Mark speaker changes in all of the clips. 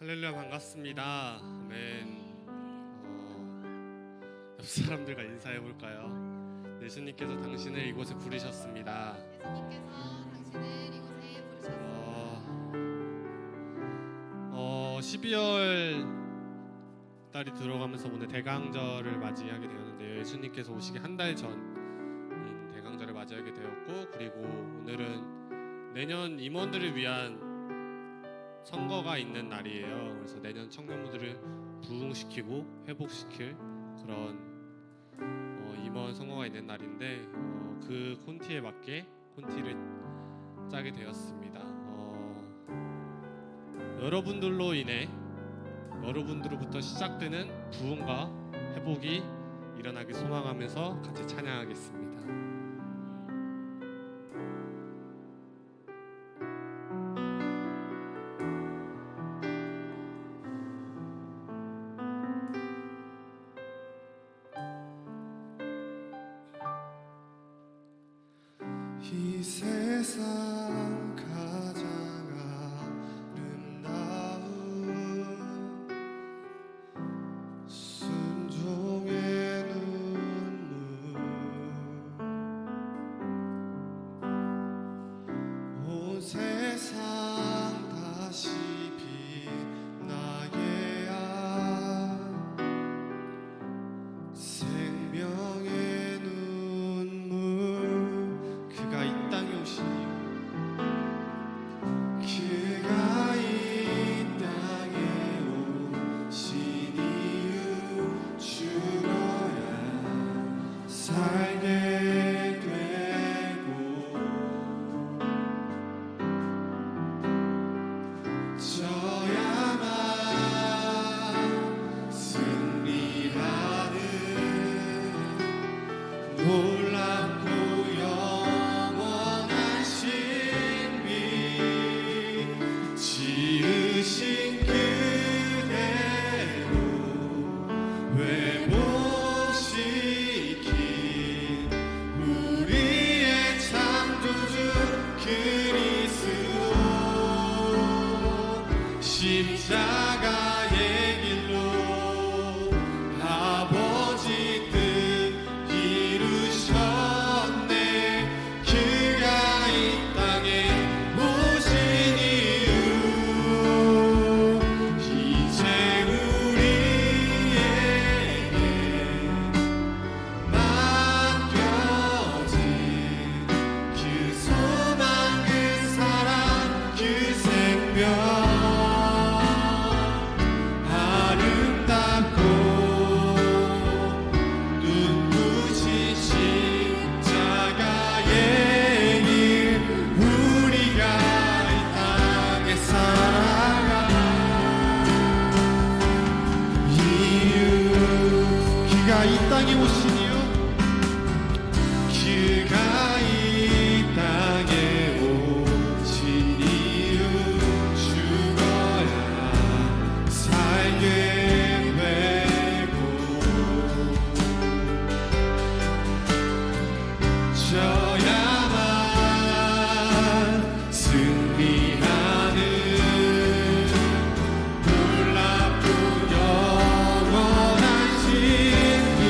Speaker 1: 할렐루야, 반갑습니다. 아멘. 옆 사람들과 인사해 볼까요? 예수님께서 당신을 이곳에 부르셨습니다.
Speaker 2: 예수님께서 당신을 이곳에 부르셨습니다.
Speaker 1: 12월 달이 들어가면서 오늘 대강절을 맞이하게 되었는데요. 예수님께서 오시기 한 달 전인 대강절을 맞이하게 되었고, 그리고 오늘은 내년 임원들을 위한 선거가 있는 날이에요. 그래서 내년 청년부들을 부흥시키고 회복시킬 그런 임원 선거가 있는 날인데, 그 콘티에 맞게 콘티를 짜게 되었습니다. 여러분들로 인해 여러분들로부터 시작되는 부흥과 회복이 일어나길 소망하면서 같이 찬양하겠습니다.
Speaker 3: 이 세상 가장 아름다운 순종의 눈물, 온 세상 다시 빛나게 한 생명의 눈물, 그가 이 땅에 오시니 그가 이 땅에 오신 이유, 죽어야 살게 되고 져야만 승리하는 놀랍고 영원한 신비, 지으신 그대로 회복시킨 우리의 창조주 그리스도, 십자가의 길로 아버지 뜻 이루셨네. 그가 이 땅에 오신 이유, 이제 우리에게 맡겨진 그 소망, 그 사랑, 그 생명, 아름답고 눈부신 십자가의 길, 우리가 이 땅에 살아가 이유, 그가 이 땅에 오신 이유, 그가 이 땅에 오신 이유, 죽어야 살게 되고 져야만 승리하는 놀랍고 영원한 신비,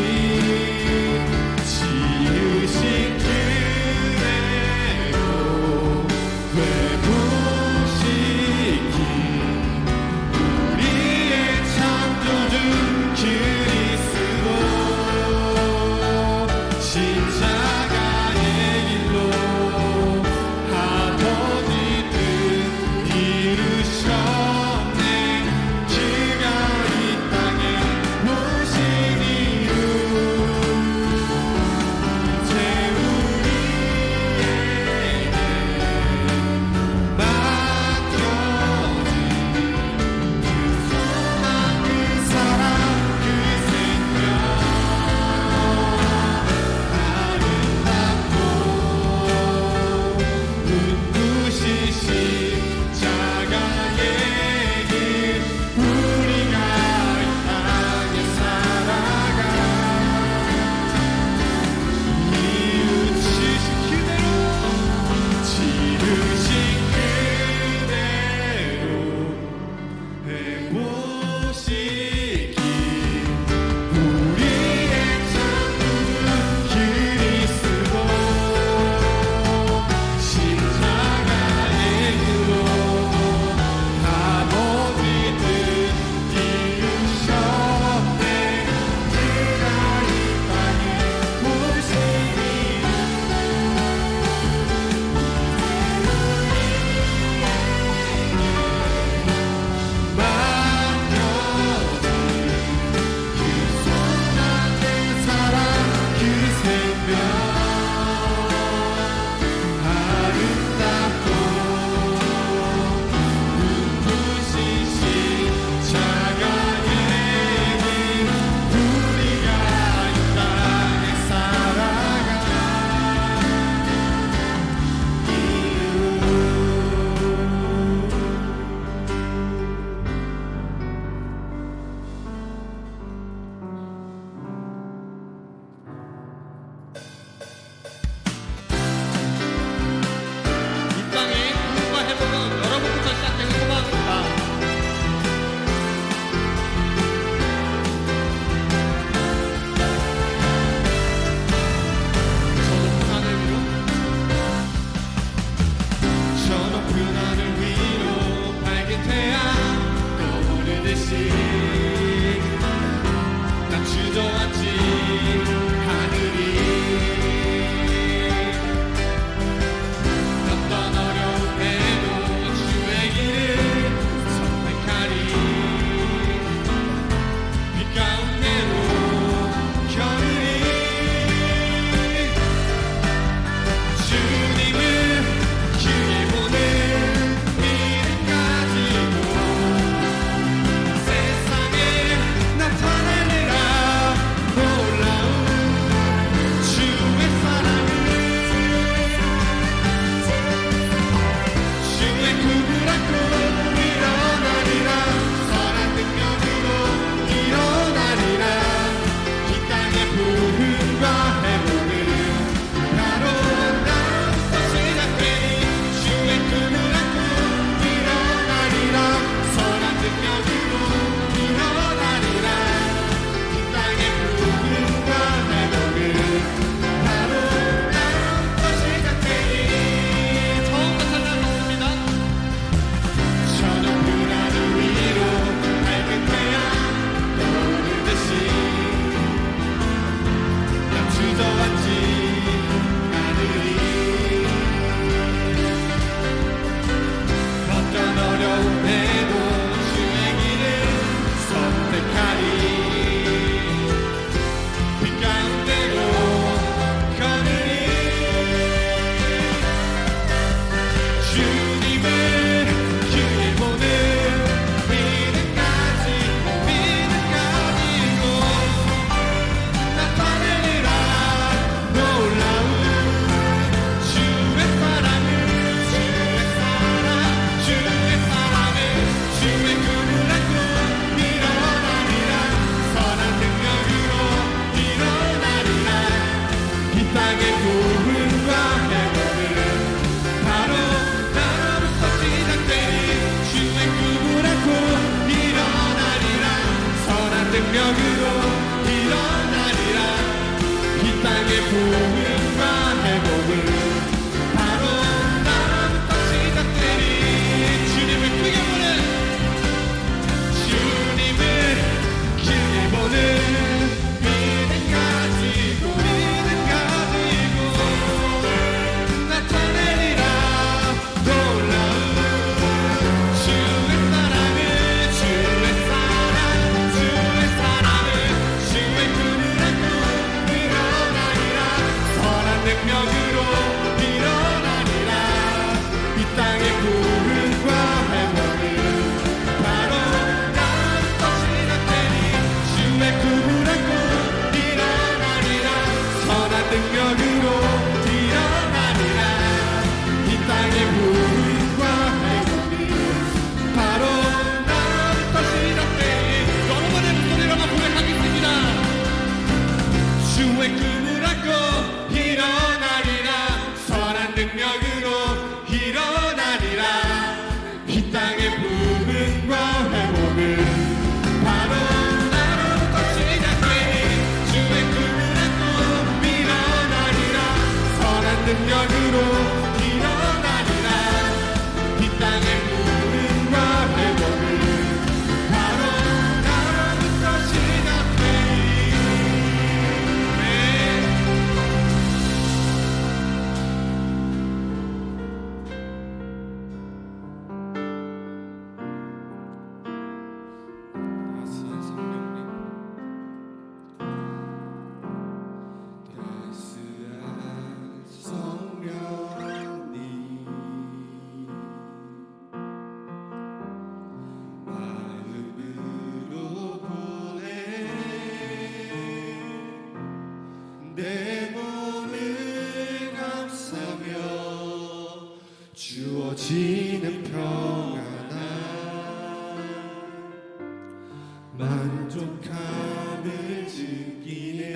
Speaker 3: 만족함을 즐기네.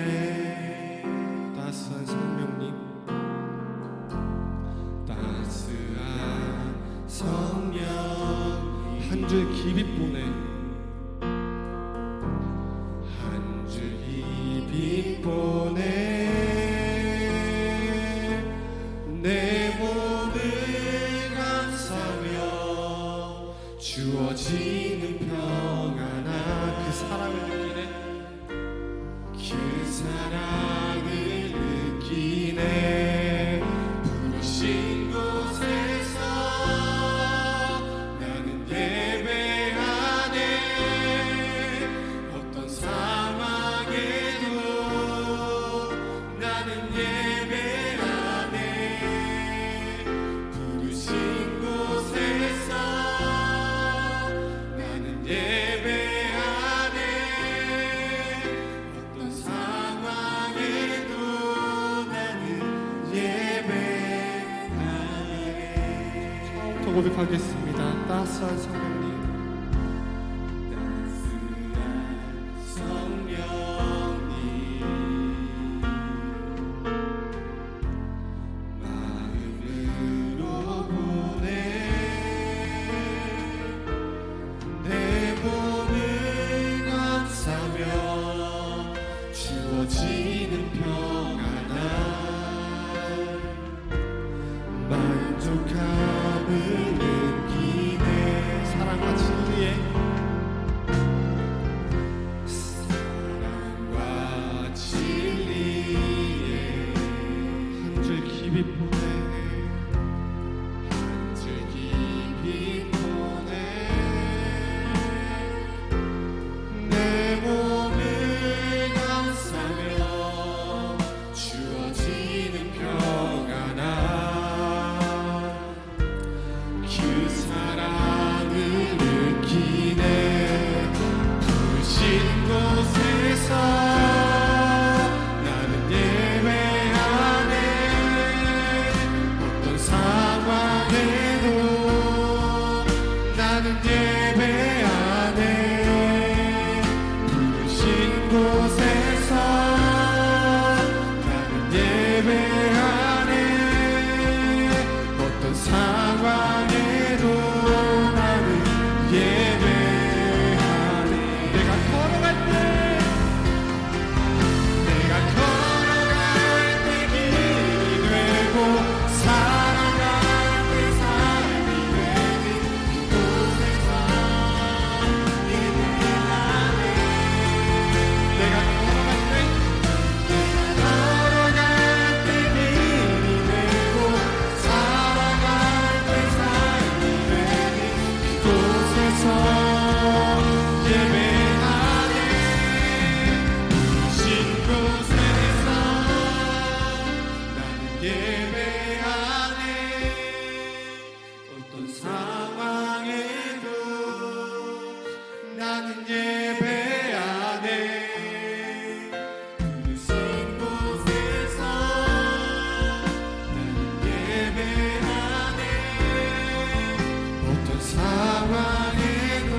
Speaker 1: 따스한 성령님,
Speaker 3: 따스한 성령
Speaker 1: 한 줄 깊이 보내
Speaker 3: 한 줄 깊이 보내 내 몸을 감싸며 주어지는 평안함
Speaker 1: 그 사랑을 느끼네.
Speaker 3: 그 사랑을 느끼네. 부르신 곳에서 나는 예배하네. 어떤 상황에도 나는 예배하네. 부르신 곳에서 나는 예배하네. 어떤 상황에도 나는 예배하네.
Speaker 1: 더 고백하겠습니다. 따스한 성령님,
Speaker 3: 성령님 마음으로 보내 내 몸을 감싸며 주어지는 평안함 만족함을 느끼네.
Speaker 1: 사랑과 진리에
Speaker 3: 사랑과 진리에
Speaker 1: 한 줄 깊이 보내
Speaker 3: 한 줄 깊이 보내 내 몸을 감싸며 주어지는 평안함 그 사랑을 느끼네. 부르신 곳에서 나는 예배하네. 어떤 상황에도 나는 예배하네. 부르신 곳에서 나는 예배하네. 어떤 상황에도 나는 예배하네. 내가 걸어갈 때 길이 되고 살아갈 때 삶이 되는 그곳에서 예배하네. 내가 걸어갈 때 길이 되고 살아갈 때 삶이 되는 그곳에서 예배하네. 부르신 곳에서 나는 예배하네. 어떤 상황에도 나는 예배하네. 부르신 곳에서 나는 예배하네. 어떤 상황에도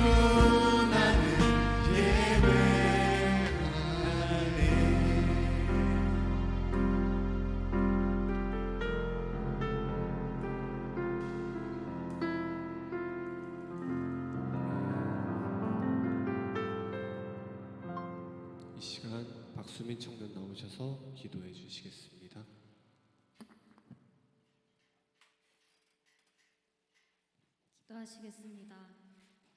Speaker 3: 나는 예배하네.
Speaker 1: 이 시간 박수민 청년 나오셔서 기도해 주시겠습니다.
Speaker 4: 기도하시겠습니다.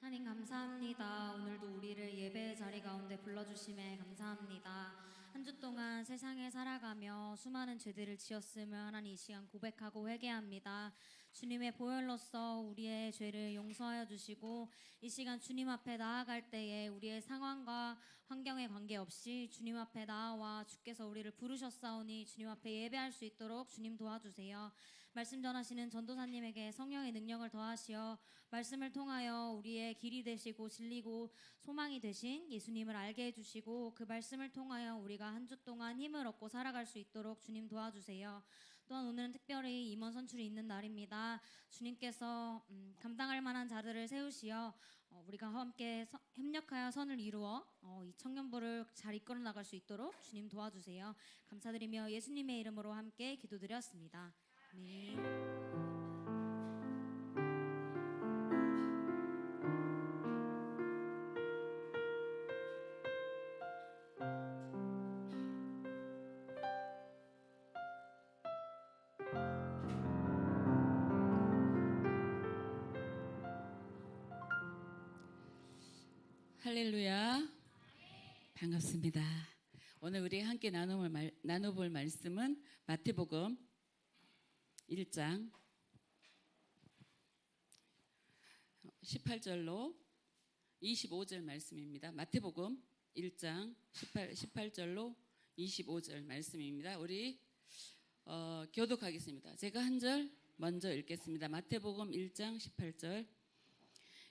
Speaker 4: 하나님 감사합니다. 오늘도 우리를 예배의 자리 가운데 불러주심에 감사합니다. 한 주 동안 세상에 살아가며 수많은 죄들을 지었음을 하나님 이 시간 고백하고 회개합니다. 주님의 보혈로서 우리의 죄를 용서하여 주시고 이 시간 주님 앞에 나아갈 때에 우리의 상황과 환경에 관계없이 주님 앞에 나아와 주께서 우리를 부르셨사오니 주님 앞에 예배할 수 있도록 주님 도와주세요. 말씀 전하시는 전도사님에게 성령의 능력을 더하시어 말씀을 통하여 우리의 길이 되시고 진리고 소망이 되신 예수님을 알게 해주시고 그 말씀을 통하여 우리가 한 주 동안 힘을 얻고 살아갈 수 있도록 주님 도와주세요. 또한 오늘은 특별히 임원 선출이 있는 날입니다. 주님께서 감당할 만한 자들을 세우시어 우리가 함께 협력하여 선을 이루어 이 청년부를 잘 이끌어 나갈 수 있도록 주님 도와주세요. 감사드리며 예수님의 이름으로 함께 기도드렸습니다. 아멘.
Speaker 5: 할렐루야. 반갑습니다. 오늘 우리 함께 나눠볼 말씀은 마태복음 1장 18절로 25절 말씀입니다. 마태복음 1장 18절로 25절 말씀입니다. 우리 교독하겠습니다. 제가 한 절 먼저 읽겠습니다. 마태복음 1장 18절.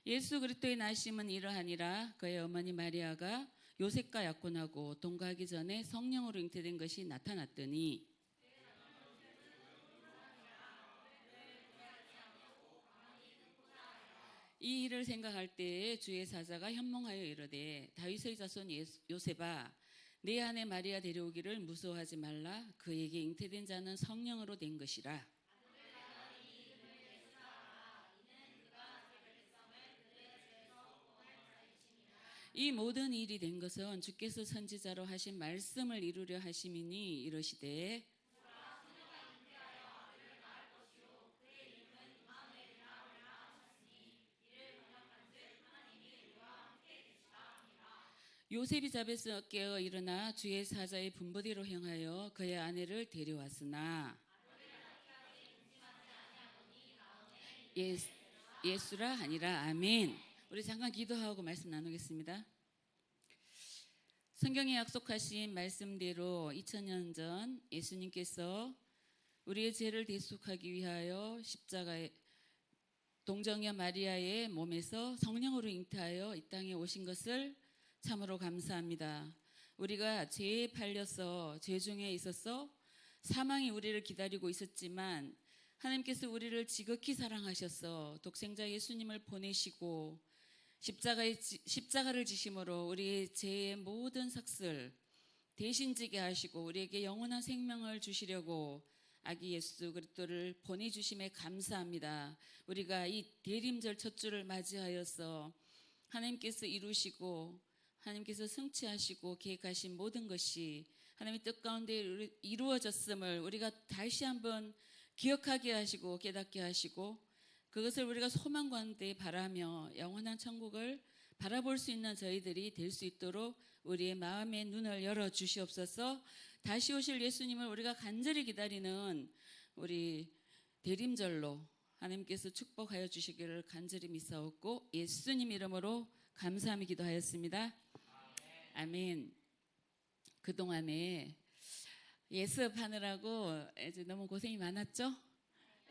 Speaker 5: 예수 그리스도의 나심은 이러하니라. 그의 어머니 마리아가 요셉과 약혼하고 동거하기 전에 성령으로 잉태된 것이 나타났더니 이 일을 생각할 때에 주의 사자가 현몽하여 이르되 다윗의 자손 요셉아 내 아내 마리아 데려오기를 무서워하지 말라. 그에게 잉태된 자는 성령으로 된 것이라. 이 모든 일이 된 것은 주께서 선지자로 하신 말씀을 이루려 하심이니 이르시되 요셉이 잠에서 깨어 일어나 주의 사자의 분부대로 행하여 그의 아내를 데려왔으나 예수라 하니라. 아멘. 우리 잠깐 기도하고 말씀 나누겠습니다. 성경에 약속하신 말씀대로 2000년 전 예수님께서 우리의 죄를 대속하기 위하여 십자가에 동정녀 마리아의 몸에서 성령으로 잉태하여 이 땅에 오신 것을 참으로 감사합니다. 우리가 죄에 팔려서 죄 중에 있어서 사망이 우리를 기다리고 있었지만 하나님께서 우리를 지극히 사랑하셔서 독생자 예수님을 보내시고 십자가를 지심으로 우리의 죄의 모든 삭슬 대신 지게 하시고 우리에게 영원한 생명을 주시려고 아기 예수 그리스도를 보내주심에 감사합니다. 우리가 이 대림절 첫 주를 맞이하여서 하나님께서 이루시고 하나님께서 성취하시고 계획하신 모든 것이 하나님의 뜻 가운데 이루어졌음을 우리가 다시 한번 기억하게 하시고 깨닫게 하시고 그것을 우리가 소망 가운데 바라며 영원한 천국을 바라볼 수 있는 저희들이 될 수 있도록 우리의 마음의 눈을 열어 주시옵소서. 다시 오실 예수님을 우리가 간절히 기다리는 우리 대림절로 하나님께서 축복하여 주시기를 간절히 믿사옵고 예수님 이름으로 감사함이 기도하였습니다. 아멘. 그동안에 예습하느라고 이제 너무 고생이 많았죠?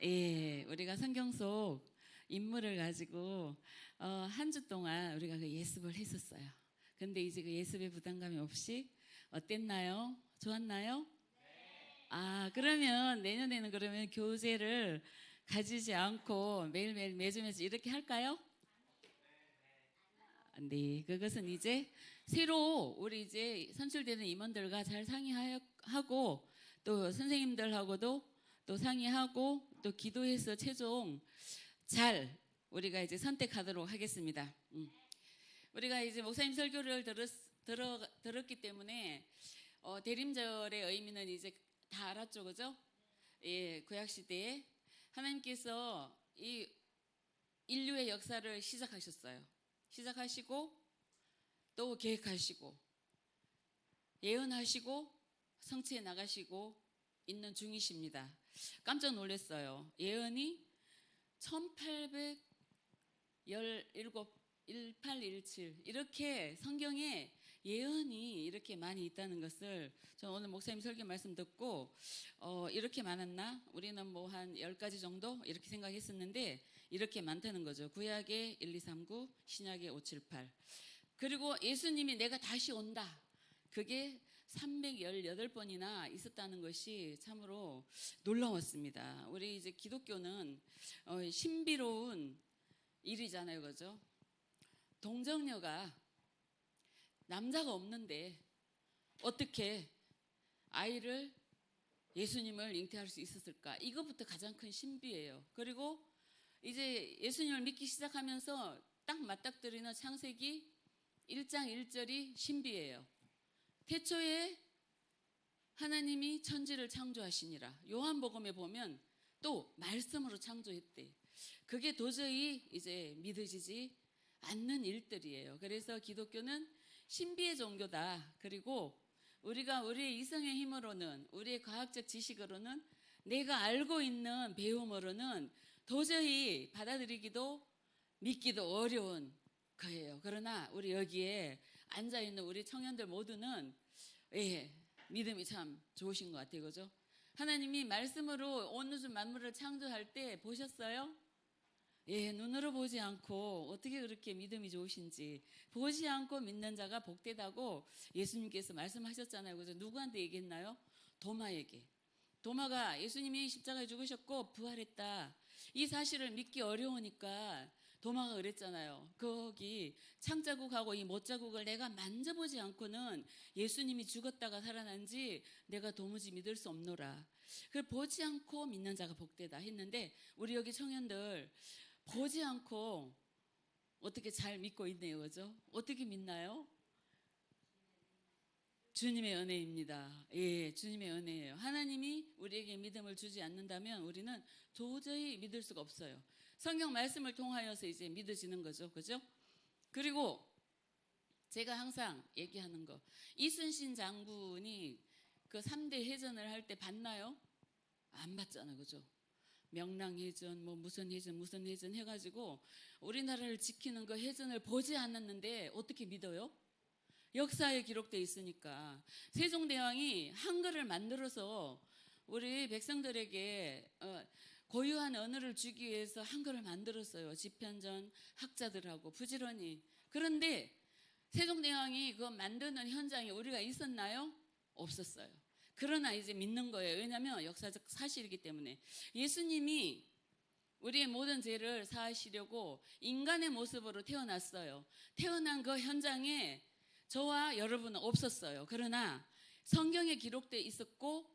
Speaker 5: 예, 우리가 성경 속 인물을 가지고 한 주 동안 우리가 그 예습을 했었어요. 근데 이제 그 예습의 부담감이 없이 어땠나요? 좋았나요? 아, 그러면 내년에는 그러면 교재를 가지지 않고 매일매일 매주 이렇게 할까요? 네, 그것은 이제 새로 우리 이제 선출되는 임원들과 잘 상의하고 또 선생님들하고도 또 상의하고 또 기도해서 최종 잘 우리가 이제 선택하도록 하겠습니다. 우리가 이제 목사님 설교를 들었기 때문에 대림절의 의미는 이제 다 알았죠, 그죠? 예, 구약 시대에 하나님께서 이 인류의 역사를 시작하셨어요. 시작하시고 또 계획하시고 예언하시고 성취해 나가시고 있는 중이십니다. 깜짝 놀랐어요. 예언이 1817 이렇게 성경에 예언이 이렇게 많이 있다는 것을 저는 오늘 목사님 설교 말씀 듣고 이렇게 많았나? 우리는 뭐 한 10가지 정도 이렇게 생각했었는데 이렇게 많다는 거죠. 구약에 1, 2, 3, 9, 신약에 5, 7, 8. 그리고 예수님이 내가 다시 온다. 그게 318번이나 있었다는 것이 참으로 놀라웠습니다. 우리 이제 기독교는 신비로운 일이잖아요, 그죠? 동정녀가 남자가 없는데 어떻게 아이를 예수님을 잉태할 수 있었을까? 이것부터 가장 큰 신비예요. 그리고 이제 예수님을 믿기 시작하면서 딱 맞닥뜨리는 창세기 1장 1절이 신비예요. 태초에 하나님이 천지를 창조하시니라. 요한복음에 보면 또 말씀으로 창조했대. 그게 도저히 이제 믿어지지 않는 일들이에요. 그래서 기독교는 신비의 종교다. 그리고 우리가 우리의 이성의 힘으로는, 우리의 과학적 지식으로는, 내가 알고 있는 배움으로는 도저히 받아들이기도 믿기도 어려운 거예요. 그러나 우리 여기에 앉아있는 우리 청년들 모두는 믿음이 참 좋으신 것 같아요. 그죠? 하나님이 말씀으로 온 우주 만물을 창조할 때 보셨어요? 눈으로 보지 않고 어떻게 그렇게 믿음이 좋으신지. 보지 않고 믿는 자가 복되다고 예수님께서 말씀하셨잖아요. 그죠? 누구한테 얘기했나요? 도마에게. 도마가 예수님이 십자가에 죽으셨고 부활했다, 이 사실을 믿기 어려우니까 도마가 그랬잖아요. 거기 창자국하고 이 못자국을 내가 만져보지 않고는 예수님이 죽었다가 살아난지 내가 도무지 믿을 수 없노라. 그걸 보지 않고 믿는 자가 복되다 했는데, 우리 여기 청년들 보지 않고 어떻게 잘 믿고 있네요. 그죠? 어떻게 믿나요? 주님의 은혜입니다. 주님의 은혜예요. 하나님이 우리에게 믿음을 주지 않는다면 우리는 도저히 믿을 수가 없어요. 성경 말씀을 통하여서 이제 믿어지는 거죠. 그죠? 그리고 제가 항상 얘기하는 거, 이순신 장군이 그 3대 해전을 할 때 봤나요? 안 봤잖아요. 그죠? 명랑해전, 뭐 무슨 해전 해가지고 우리나라를 지키는 그 해전을 보지 않았는데 어떻게 믿어요? 역사에 기록되어 있으니까. 세종대왕이 한글을 만들어서 우리 백성들에게 고유한 언어를 주기 위해서 한글을 만들었어요. 집현전 학자들하고 부지런히. 그런데 세종대왕이 그거 만드는 현장에 우리가 있었나요? 없었어요. 그러나 이제 믿는 거예요. 왜냐하면 역사적 사실이기 때문에. 예수님이 우리의 모든 죄를 사하시려고 인간의 모습으로 태어났어요. 태어난 그 현장에 저와 여러분은 없었어요. 그러나 성경에 기록되어 있었고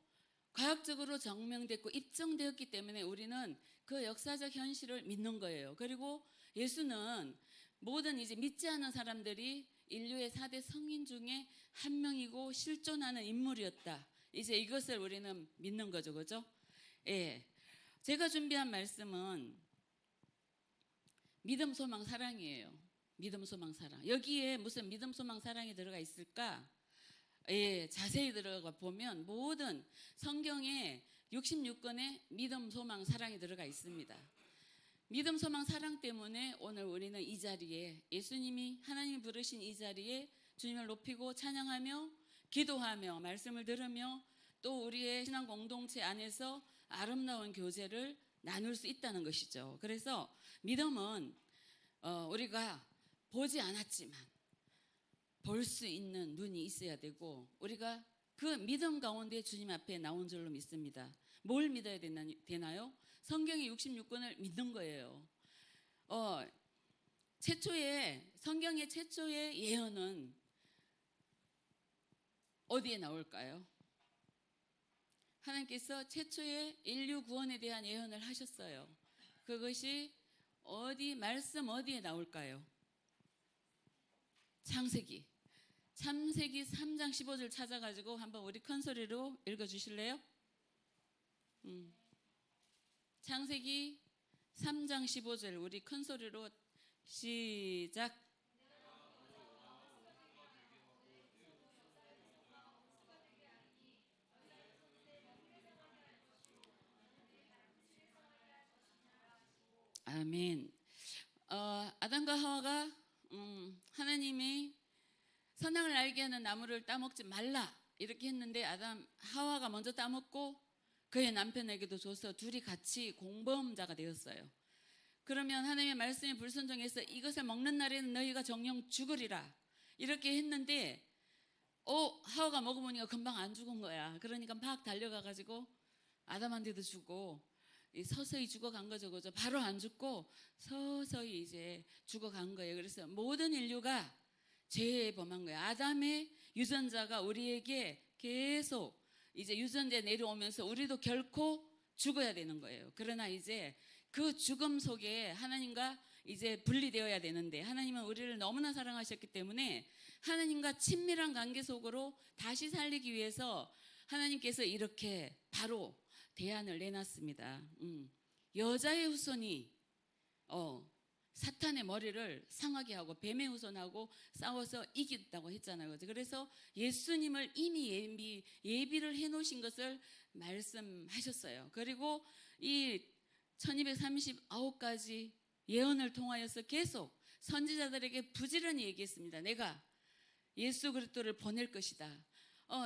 Speaker 5: 과학적으로 증명됐고 입증되었기 때문에 우리는 그 역사적 현실을 믿는 거예요. 그리고 예수는 모든 이제 믿지 않은 사람들이 인류의 4대 성인 중에 한 명이고 실존하는 인물이었다. 이제 이것을 우리는 믿는 거죠. 그죠? 제가 준비한 말씀은 믿음, 소망, 사랑이에요. 믿음, 소망, 사랑. 여기에 무슨 믿음, 소망, 사랑이 들어가 있을까? 자세히 들어가 보면 모든 성경에 66권의 믿음, 소망, 사랑이 들어가 있습니다. 믿음, 소망, 사랑 때문에 오늘 우리는 이 자리에, 예수님이 하나님이 부르신 이 자리에 주님을 높이고 찬양하며 기도하며 말씀을 들으며 또 우리의 신앙 공동체 안에서 아름다운 교제를 나눌 수 있다는 것이죠. 그래서 믿음은 우리가 보지 않았지만 볼 수 있는 눈이 있어야 되고, 우리가 그 믿음 가운데 주님 앞에 나온 줄로 믿습니다. 뭘 믿어야 되나요? 성경의 66권을 믿는 거예요. 성경의 최초의 예언은 어디에 나올까요? 하나님께서 최초의 인류 구원에 대한 예언을 하셨어요. 그것이 말씀 어디에 나올까요? 창세기 3장 15절 찾아가지고 한번 우리 큰 소리로 읽어주실래요? 창세기 3장 15절 우리 큰 소리로 시작. 아멘. 아담과 하와가 하나님이 선악을 알게 하는 나무를 따먹지 말라 이렇게 했는데 하와가 먼저 따먹고 그의 남편에게도 줘서 둘이 같이 공범자가 되었어요. 그러면 하나님의 말씀에 불순종해서 이것을 먹는 날에는 너희가 정령 죽으리라 이렇게 했는데 하와가 먹어보니까 금방 안 죽은 거야. 그러니까 막 달려가가지고 아담한테도 주고 서서히 죽어간 거죠, 그죠? 바로 안 죽고 서서히 이제 죽어간 거예요. 그래서 모든 인류가 죄에 범한 거예요. 아담의 유전자가 우리에게 계속 이제 유전자 내려오면서 우리도 결코 죽어야 되는 거예요. 그러나 이제 그 죽음 속에 하나님과 이제 분리되어야 되는데, 하나님은 우리를 너무나 사랑하셨기 때문에 하나님과 친밀한 관계 속으로 다시 살리기 위해서 하나님께서 이렇게 바로 대안을 내놨습니다. 여자의 후손이 사탄의 머리를 상하게 하고 뱀의 후손하고 싸워서 이겼다고 했잖아요. 그래서 예수님을 이미 예비를 해놓으신 것을 말씀하셨어요. 그리고 이 1239가지 예언을 통하여서 계속 선지자들에게 부지런히 얘기했습니다. 내가 예수 그리스도를 보낼 것이다.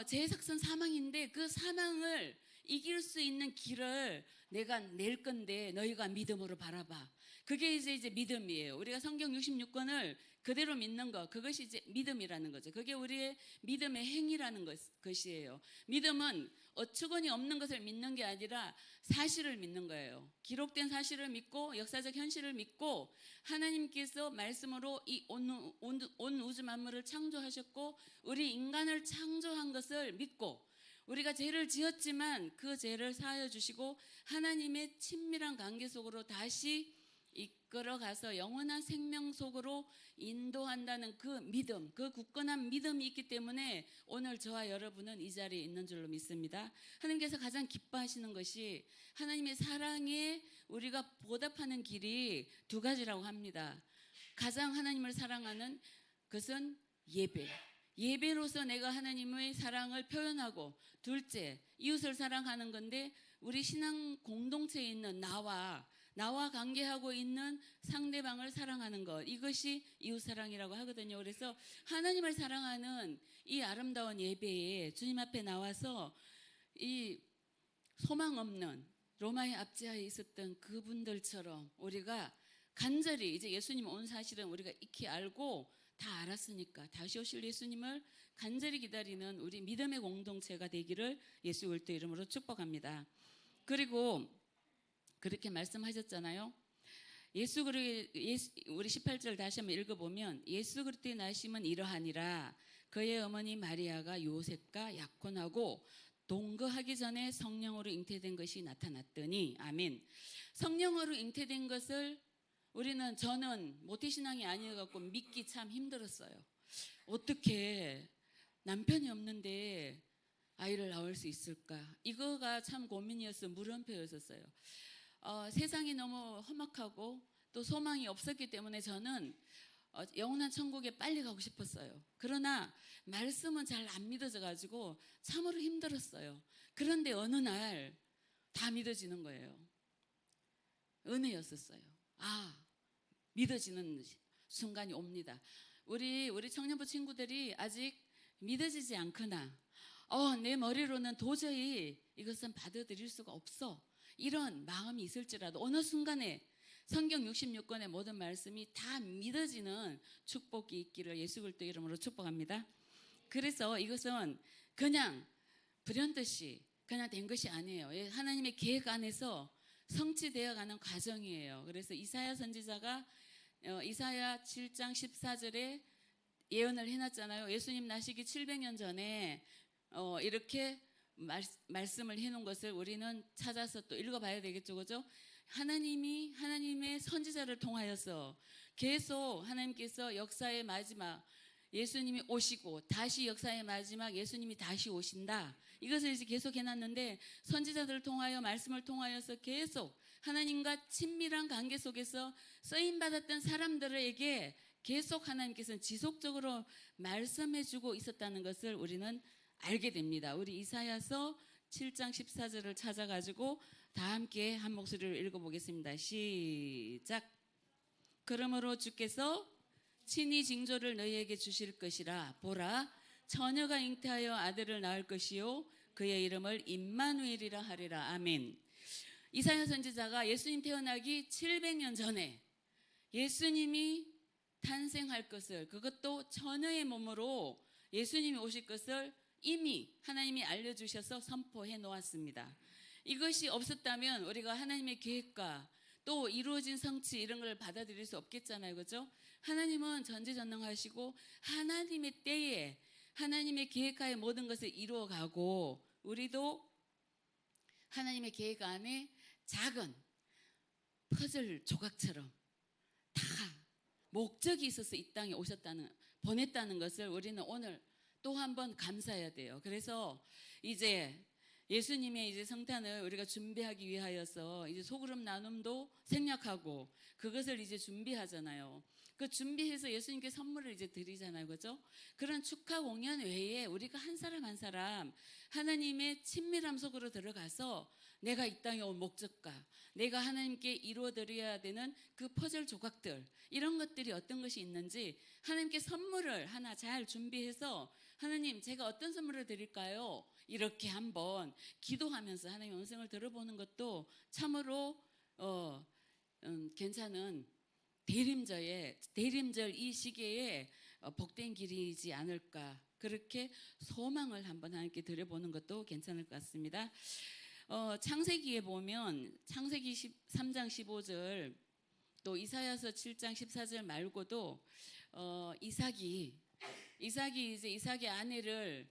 Speaker 5: 제 작선 사망인데 그 사망을 이길 수 있는 길을 내가 낼 건데 너희가 믿음으로 바라봐. 그게 이제 믿음이에요. 우리가 성경 66권을 그대로 믿는 것, 그것이 이제 믿음이라는 거죠. 그게 우리의 믿음의 행위라는 것이에요. 믿음은 어처구니 없는 것을 믿는 게 아니라 사실을 믿는 거예요. 기록된 사실을 믿고 역사적 현실을 믿고 하나님께서 말씀으로 이 온 우주 만물을 창조하셨고 우리 인간을 창조한 것을 믿고 우리가 죄를 지었지만 그 죄를 사하여 주시고 하나님의 친밀한 관계 속으로 다시 이끌어가서 영원한 생명 속으로 인도한다는 그 믿음, 그 굳건한 믿음이 있기 때문에 오늘 저와 여러분은 이 자리에 있는 줄로 믿습니다. 하나님께서 가장 기뻐하시는 것이 하나님의 사랑에 우리가 보답하는 길이 두 가지라고 합니다. 가장 하나님을 사랑하는 것은 예배. 예배로서 내가 하나님의 사랑을 표현하고, 둘째 이웃을 사랑하는 건데 우리 신앙 공동체에 있는 나와 관계하고 있는 상대방을 사랑하는 것, 이것이 이웃사랑이라고 하거든요. 그래서 하나님을 사랑하는 이 아름다운 예배에 주님 앞에 나와서 이 소망 없는 로마의 압제하에 있었던 그분들처럼 우리가 간절히 이제 예수님 온 사실은 우리가 익히 알고 다 알았으니까 다시 오실 예수님을 간절히 기다리는 우리 믿음의 공동체가 되기를 예수 그리스도 이름으로 축복합니다. 그리고 그렇게 말씀하셨잖아요. 우리 18절 다시 한번 읽어보면 예수 그리스도의 나심은 이러하니라. 그의 어머니 마리아가 요셉과 약혼하고 동거하기 전에 성령으로 잉태된 것이 나타났더니, 아멘. 성령으로 잉태된 것을 저는 모태신앙이 아니어갖고 믿기 참 힘들었어요. 어떻게 남편이 없는데 아이를 낳을 수 있을까? 이거가 참 고민이었어요. 물음표였었어요. 세상이 너무 험악하고 또 소망이 없었기 때문에 저는 영원한 천국에 빨리 가고 싶었어요. 그러나 말씀은 잘 안 믿어져가지고 참으로 힘들었어요. 그런데 어느 날 다 믿어지는 거예요. 은혜였었어요. 믿어지는 순간이 옵니다. 우리 청년부 친구들이 아직 믿어지지 않거나 내 머리로는 도저히 이것은 받아들일 수가 없어, 이런 마음이 있을지라도 어느 순간에 성경 66권의 모든 말씀이 다 믿어지는 축복이 있기를 예수 그리스도 이름으로 축복합니다. 그래서 이것은 그냥 불현듯이 그냥 된 것이 아니에요. 하나님의 계획 안에서 성취되어 가는 과정이에요. 그래서 이사야 선지자가 이사야 7장 14절에 예언을 해놨잖아요. 예수님 나시기 700년 전에 이렇게 말씀을 해놓은 것을 우리는 찾아서 또 읽어봐야 되겠죠, 그죠? 하나님의 선지자를 통하여서 계속 하나님께서 역사의 마지막 예수님이 오시고 다시 역사의 마지막 예수님이 다시 오신다, 이것을 이제 계속 해놨는데 선지자들을 통하여 말씀을 통하여서 계속 하나님과 친밀한 관계 속에서 쓰임받았던 사람들에게 계속 하나님께서는 지속적으로 말씀해주고 있었다는 것을 우리는 알게 됩니다. 우리 이사야서 7장 14절을 찾아가지고 다 함께 한 목소리로 읽어보겠습니다. 시작. 그러므로 주께서 친히 징조를 너희에게 주실 것이라. 보라, 처녀가 잉태하여 아들을 낳을 것이요 그의 이름을 임마누엘이라 하리라. 아멘. 이사야 선지자가 예수님 태어나기 700년 전에 예수님이 탄생할 것을, 그것도 처녀의 몸으로 예수님이 오실 것을 이미 하나님이 알려주셔서 선포해 놓았습니다. 이것이 없었다면 우리가 하나님의 계획과 또 이루어진 성취 이런 걸 받아들일 수 없겠잖아요. 그죠? 하나님은 전지전능하시고 하나님의 때에 하나님의 계획하에 모든 것을 이루어가고 우리도 하나님의 계획 안에 작은 퍼즐 조각처럼 다 목적이 있어서 이 땅에 보냈다는 것을 우리는 오늘 또 한 번 감사해야 돼요. 그래서 이제 예수님의 이제 성탄을 우리가 준비하기 위하여서 이제 소그룹 나눔도 생략하고 그것을 이제 준비하잖아요. 그 준비해서 예수님께 선물을 이제 드리잖아요. 그죠? 그런 축하 공연 외에 우리가 한 사람 한 사람 하나님의 친밀함 속으로 들어가서 내가 이 땅에 온 목적과 내가 하나님께 이루어드려야 되는 그 퍼즐 조각들 이런 것들이 어떤 것이 있는지 하나님께 선물을 하나 잘 준비해서 하나님 제가 어떤 선물을 드릴까요? 이렇게 한번 기도하면서 하나님의 음성을 들어보는 것도 참으로 괜찮은 대림절 이 시기에 복된 길이지 않을까 그렇게 소망을 한번 하나님께 드려보는 것도 괜찮을 것 같습니다. 창세기에 보면 창세기 3장 15절 또 이사야서 7장 14절 말고도 이삭이 이제 이삭의 아내를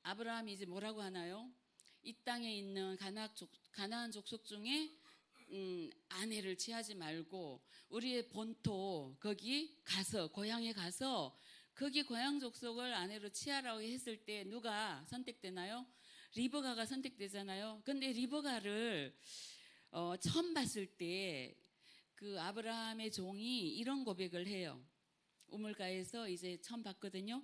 Speaker 5: 아브라함이 이제 뭐라고 하나요? 이 땅에 있는 가나안 족속 중에 아내를 취하지 말고 우리의 본토 거기 가서 고향에 가서 거기 고향 족속을 아내로 취하라고 했을 때 누가 선택되나요? 리브가가 선택되잖아요. 근데 리브가를 처음 봤을 때 그 아브라함의 종이 이런 고백을 해요. 우물가에서 이제 처음 봤거든요.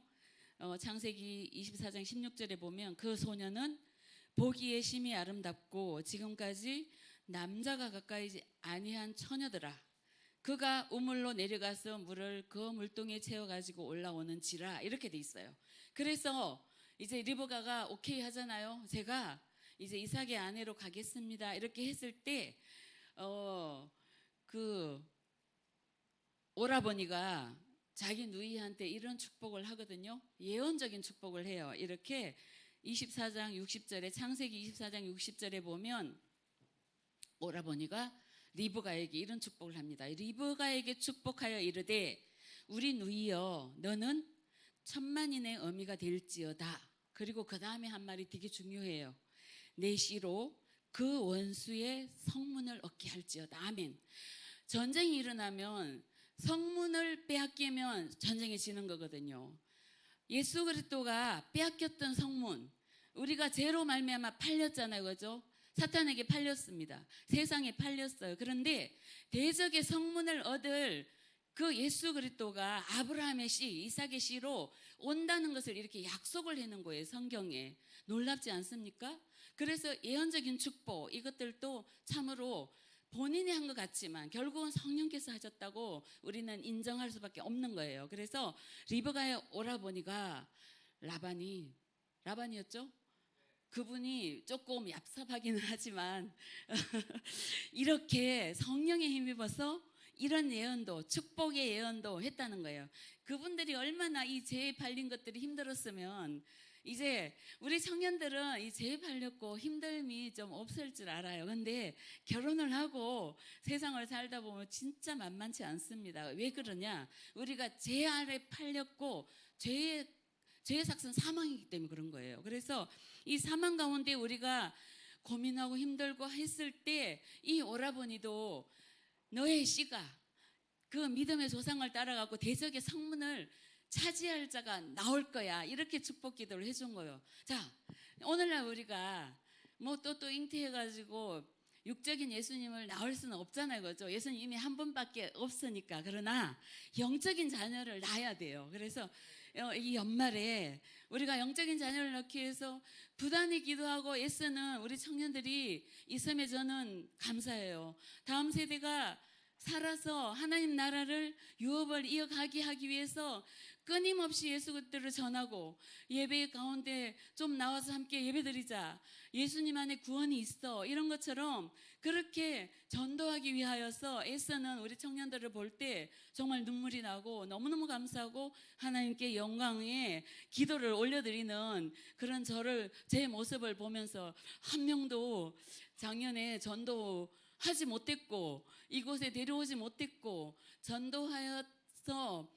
Speaker 5: 창세기 24장 16절에 보면 그 소녀는 보기에 심히 아름답고 지금까지 남자가 가까이 아니한 처녀더라. 그가 우물로 내려가서 물을 그 물동에 채워가지고 올라오는지라 이렇게 돼 있어요. 그래서 이제 리브가가 오케이 하잖아요. 제가 이제 이삭의 아내로 가겠습니다. 이렇게 했을 때 그 오라버니가 자기 누이한테 이런 축복을 하거든요. 예언적인 축복을 해요. 이렇게 24장 60절에 창세기 24장 60절에 보면 오라버니가 리브가에게 이런 축복을 합니다. 리브가에게 축복하여 이르되 우리 누이여 너는 천만인의 어미가 될지어다. 그리고 그 다음에 한 말이 되게 중요해요. 내 씨로 그 원수의 성문을 얻게 할지어다. 아멘. 전쟁이 일어나면 성문을 빼앗기면 전쟁에 지는 거거든요. 예수 그리스도가 빼앗겼던 성문, 우리가 죄로 말미암아 팔렸잖아요. 그죠? 사탄에게 팔렸습니다. 세상에 팔렸어요. 그런데 대적의 성문을 얻을 그 예수 그리스도가 아브라함의 씨, 이삭의 씨로 온다는 것을 이렇게 약속을 해놓은 거예요. 성경에. 놀랍지 않습니까? 그래서 예언적인 축복 이것들도 참으로 본인이 한 것 같지만 결국은 성령께서 하셨다고 우리는 인정할 수밖에 없는 거예요. 그래서 리브가의 오라버니가 라반이었죠? 그분이 조금 얍삽하기는 하지만 이렇게 성령에 힘입어서 이런 예언도 축복의 예언도 했다는 거예요. 그분들이 얼마나 이 죄에 팔린 것들이 힘들었으면 이제 우리 청년들은 이 죄에 팔렸고 힘듦이 좀 없을 줄 알아요. 근데 결혼을 하고 세상을 살다 보면 진짜 만만치 않습니다. 왜 그러냐? 우리가 죄 아래 팔렸고 죄의 삭은 사망이기 때문에 그런 거예요. 그래서 이 사망 가운데 우리가 고민하고 힘들고 했을 때 이 오라버니도 너의 씨가 그 믿음의 조상을 따라가고 대적의 성문을 차지할 자가 나올 거야. 이렇게 축복 기도를 해준 거예요. 자, 오늘날 우리가 뭐 또 잉태해가지고 육적인 예수님을 낳을 수는 없잖아요. 그죠? 예수님 이미 한 분밖에 없으니까. 그러나 영적인 자녀를 낳아야 돼요. 그래서 이 연말에 우리가 영적인 자녀를 낳기 위해서 부단히 기도하고 애쓰는 우리 청년들이 있음에 저는 감사해요. 다음 세대가 살아서 하나님 나라를 유업을 이어가게 하기 위해서 끊임없이 예수 그리스도를 전하고 예배 가운데 좀 나와서 함께 예배드리자. 예수님 안에 구원이 있어. 이런 것처럼 그렇게 전도하기 위하여서 애쓰는 우리 청년들을 볼 때 정말 눈물이 나고 너무너무 감사하고 하나님께 영광의 기도를 올려드리는 그런 제 모습을 보면서 한 명도 작년에 전도하지 못했고 이곳에 데려오지 못했고 전도하여서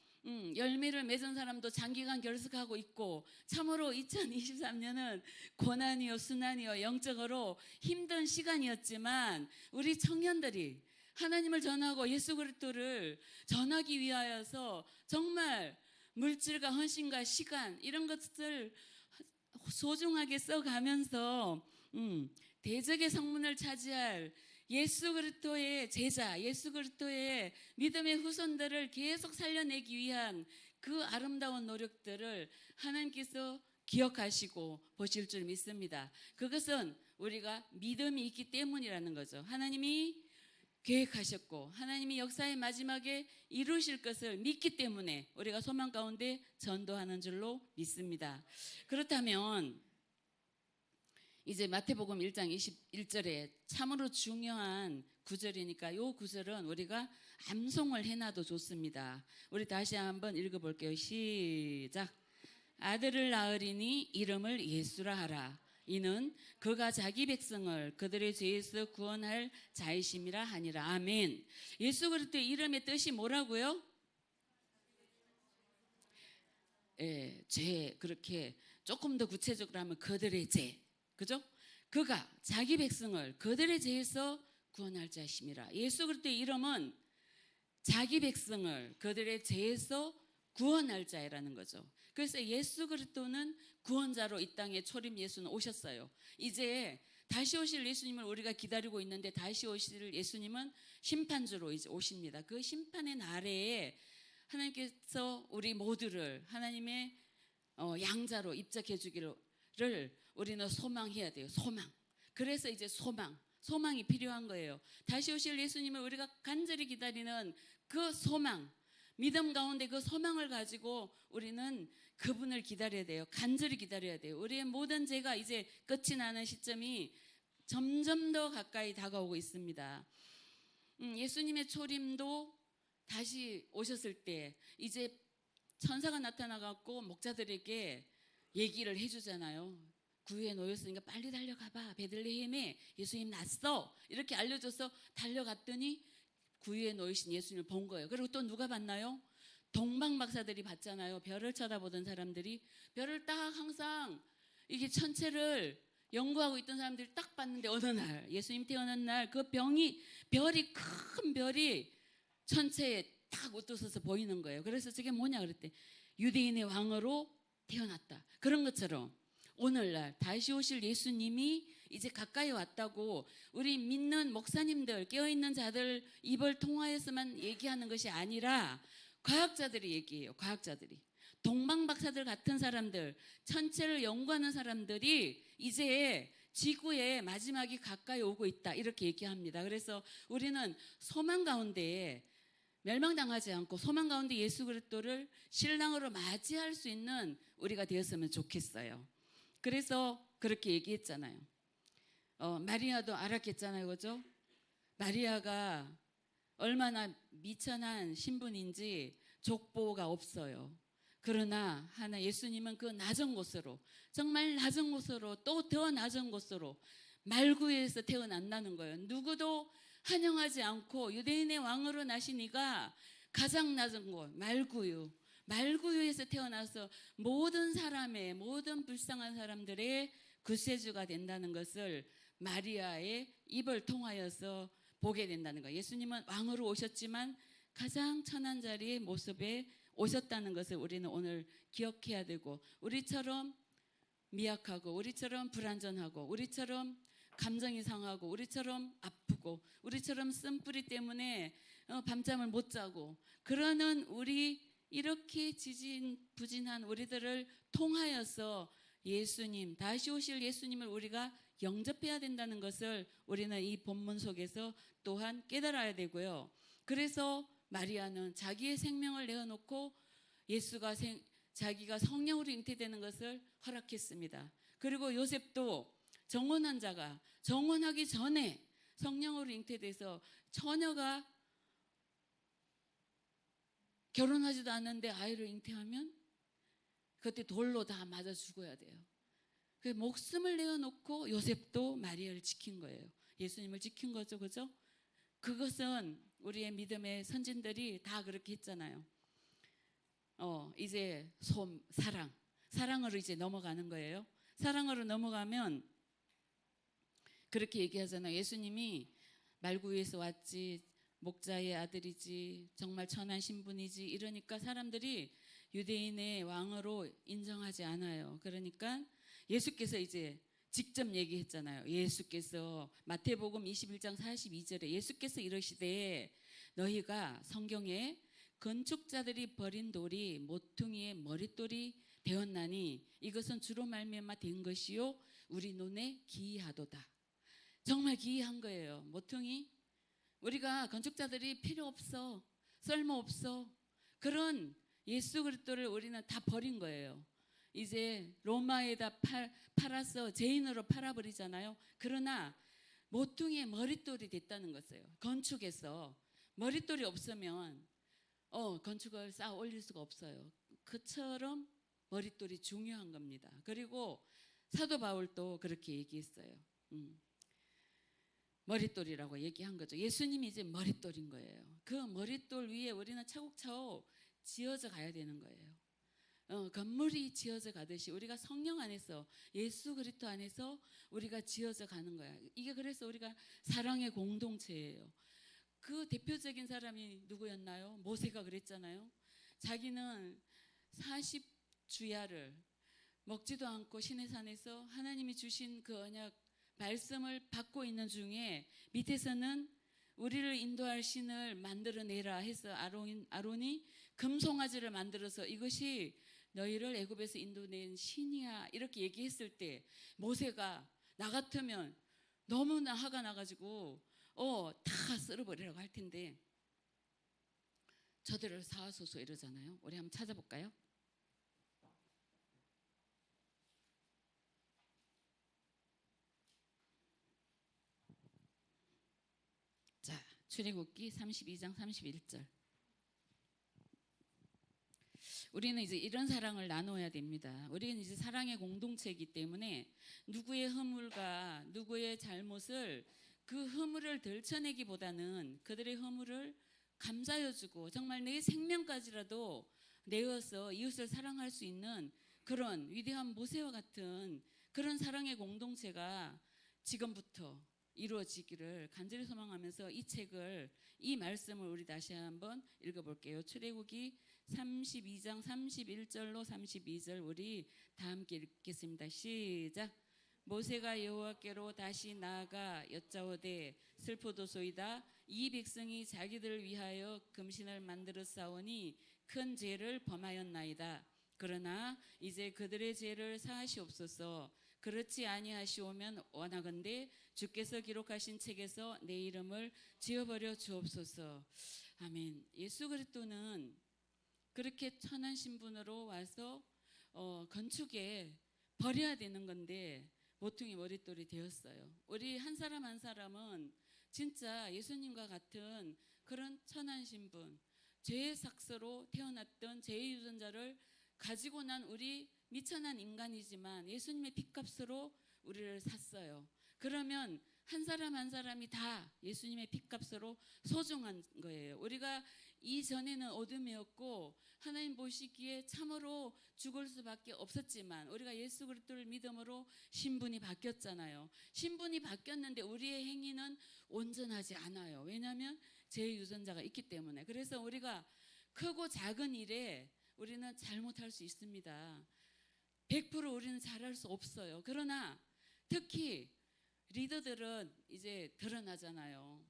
Speaker 5: 열매를 맺은 사람도 장기간 결석하고 있고 참으로 2023년은 고난이요 순환이요 영적으로 힘든 시간이었지만 우리 청년들이 하나님을 전하고 예수 그리스도를 전하기 위하여서 정말 물질과 헌신과 시간 이런 것을 소중하게 써가면서 대적의 성문을 차지할 예수 그리스도의 제자, 예수 그리스도의 믿음의 후손들을 계속 살려내기 위한 그 아름다운 노력들을 하나님께서 기억하시고 보실 줄 믿습니다. 그것은 우리가 믿음이 있기 때문이라는 거죠. 하나님이 계획하셨고 하나님이 역사의 마지막에 이루실 것을 믿기 때문에 우리가 소망 가운데 전도하는 줄로 믿습니다. 그렇다면 이제 마태복음 1장 21절에 참으로 중요한 구절이니까 이 구절은 우리가 암송을 해놔도 좋습니다. 우리 다시 한번 읽어볼게요. 시작. 아들을 낳으리니 이름을 예수라 하라. 이는 그가 자기 백성을 그들의 죄에서 구원할 자이심이라 하니라. 아멘. 예수 그리스도의 이름의 뜻이 뭐라고요? 죄. 그렇게 조금 더 구체적으로 하면 그들의 죄. 그죠? 그가 자기 백성을 그들의 죄에서 구원할 자이심이라. 예수 그리스도의 이름은 자기 백성을 그들의 죄에서 구원할 자라는 거죠. 그래서 예수 그리스도는 구원자로 이 땅에 초림 예수는 오셨어요. 이제 다시 오실 예수님을 우리가 기다리고 있는데 다시 오실 예수님은 심판주로 이제 오십니다. 그 심판의 날에 하나님께서 우리 모두를 하나님의 양자로 입적해 주기를 우리는 소망해야 돼요. 소망. 그래서 이제 소망이 필요한 거예요. 다시 오실 예수님을 우리가 간절히 기다리는 그 소망, 믿음 가운데 그 소망을 가지고 우리는 그분을 기다려야 돼요. 간절히 기다려야 돼요. 우리의 모든 죄가 이제 끝이 나는 시점이 점점 더 가까이 다가오고 있습니다. 예수님의 초림도 다시 오셨을 때 이제 천사가 나타나갖고 목자들에게 얘기를 해주잖아요. 구유에 놓였으니까 빨리 달려가봐. 베들레헴에 예수님 났어. 이렇게 알려줘서 달려갔더니 구유에 놓이신 예수님을 본 거예요. 그리고 또 누가 봤나요? 동방박사들이 봤잖아요. 별을 쳐다보던 사람들이 별을 딱 항상 이게 천체를 연구하고 있던 사람들이 딱 봤는데 어느 날 예수님 태어난 날 그 큰 별이 천체에 딱 우뚝서서 보이는 거예요. 그래서 저게 뭐냐 그랬대. 유대인의 왕으로 태어났다. 그런 것처럼 오늘날 다시 오실 예수님이 이제 가까이 왔다고 우리 믿는 목사님들 깨어있는 자들 입을 통하여서만 얘기하는 것이 아니라 과학자들이 얘기해요. 과학자들이 동방박사들 같은 사람들 천체를 연구하는 사람들이 이제 지구의 마지막이 가까이 오고 있다 이렇게 얘기합니다. 그래서 우리는 소망 가운데 멸망당하지 않고 소망 가운데 예수 그리스도를 신랑으로 맞이할 수 있는 우리가 되었으면 좋겠어요. 그래서 그렇게 얘기했잖아요. 마리아도 알았겠잖아요. 그죠? 마리아가 얼마나 미천한 신분인지 족보가 없어요. 그러나 예수님은 그 낮은 곳으로 정말 낮은 곳으로 또 더 낮은 곳으로 말구에서 태어난다는 거예요. 누구도 환영하지 않고 유대인의 왕으로 나신 이가 가장 낮은 곳 말구유에서 태어나서 모든 불쌍한 사람들의 구세주가 된다는 것을 마리아의 입을 통하여서 보게 된다는 거예요. 예수님은 왕으로 오셨지만 가장 천한 자리의 모습에 오셨다는 것을 우리는 오늘 기억해야 되고 우리처럼 미약하고 우리처럼 불완전하고 우리처럼 감정이 상하고 우리처럼 아프고 우리처럼 쓴뿌리 때문에 밤잠을 못 자고 그러는 우리 이렇게 지진부진한 우리들을 통하여서 예수님 다시 오실 예수님을 우리가 영접해야 된다는 것을 우리는 이 본문 속에서 또한 깨달아야 되고요. 그래서 마리아는 자기의 생명을 내어놓고 예수가 자기가 성령으로 잉태되는 것을 허락했습니다. 그리고 요셉도 정혼한 자가 정혼하기 전에 성령으로 잉태돼서 처녀가 결혼하지도 않는데 아이를 잉태하면 그때 돌로 다 맞아 죽어야 돼요. 그 목숨을 내어놓고 요셉도 마리아를 지킨 거예요. 예수님을 지킨 거죠, 그죠? 그것은 우리의 믿음의 선진들이 다 그렇게 했잖아요. 이제 사랑으로 이제 넘어가는 거예요. 사랑으로 넘어가면 그렇게 얘기하잖아요. 예수님이 말구에서 왔지, 목자의 아들이지, 정말 천한 신분이지, 이러니까 사람들이 유대인의 왕으로 인정하지 않아요. 그러니까 예수께서 이제 직접 얘기했잖아요. 예수께서 마태복음 21장 42절에 예수께서 이러시되 너희가 성경에 건축자들이 버린 돌이 모퉁이의 머릿돌이 되었나니 이것은 주로 말미암아 된 것이요 우리 눈에 기이하도다. 정말 기이한 거예요. 모퉁이, 우리가 건축자들이 필요 없어, 쓸모 없어, 그런 예수 그리스도를 우리는 다 버린 거예요. 이제 로마에다 팔아서 죄인으로 팔아버리잖아요. 그러나 모퉁이의 머릿돌이 됐다는 것이에요. 건축에서 머릿돌이 없으면 건축을 쌓아 올릴 수가 없어요. 그처럼 머릿돌이 중요한 겁니다. 그리고 사도 바울도 그렇게 얘기했어요. 머릿돌이라고 얘기한 거죠. 예수님이 이제 머릿돌인 거예요. 그 머릿돌 위에 우리는 차곡차곡 지어져 가야 되는 거예요. 건물이 지어져 가듯이 우리가 성령 안에서, 예수 그리스도 안에서 우리가 지어져 가는 거야. 이게 그래서 우리가 사랑의 공동체예요. 그 대표적인 사람이 누구였나요? 모세가 그랬잖아요. 자기는 40주야를 먹지도 않고 시내산에서 하나님이 주신 그 언약 말씀을 받고 있는 중에 밑에서는 우리를 인도할 신을 만들어내라 해서 아론이 금송아지를 만들어서 이것이 너희를 애굽에서 인도낸 신이야 이렇게 얘기했을 때 모세가 나 같으면 너무나 화가 나가지고 다 쓸어버리라고 할 텐데 저들을 사하소서 이러잖아요. 우리 한번 찾아볼까요? 자, 출애굽기 32장 31절. 우리는 이제 이런 사랑을 나눠야 됩니다. 우리는 이제 사랑의 공동체이기 때문에 누구의 허물과 누구의 잘못을 그 허물을 들춰내기보다는 그들의 허물을 감사해주고 정말 내 생명까지라도 내어서 이웃을 사랑할 수 있는 그런 위대한 모세와 같은 그런 사랑의 공동체가 지금부터 이루어지기를 간절히 소망하면서 이 말씀을 우리 다시 한번 읽어볼게요. 출애굽기 32장 31절로 32절 우리 다 함께 읽겠습니다. 시작. 모세가 여호와께로 다시 나아가 여짜오되 슬프도소이다. 이 백성이 자기들을 위하여 금신을 만들어 싸우니 큰 죄를 범하였나이다. 그러나 이제 그들의 죄를 사하시옵소서. 그렇지 아니하시오면 원하건대 주께서 기록하신 책에서 내 이름을 지워버려 주옵소서. 아멘. 예수 그리스도는 그렇게 천한 신분으로 와서 건축에 버려야 되는 건데 모퉁이 머릿돌이 되었어요. 우리 한 사람 한 사람은 진짜 예수님과 같은 그런 천한 신분, 죄의 삭스로 태어났던 죄의 유전자를 가지고 난 우리 미천한 인간이지만 예수님의 핏값으로 우리를 샀어요. 그러면 한 사람 한 사람이 다 예수님의 핏값으로 소중한 거예요. 우리가 이전에는 어둠이었고 하나님 보시기에 참으로 죽을 수밖에 없었지만 우리가 예수 그리스도를 믿음으로 신분이 바뀌었잖아요. 신분이 바뀌었는데 우리의 행위는 온전하지 않아요. 왜냐하면 죄의 유전자가 있기 때문에. 그래서 우리가 크고 작은 일에 우리는 잘못할 수 있습니다. 100% 우리는 잘할 수 없어요. 그러나 특히 리더들은 이제 드러나잖아요.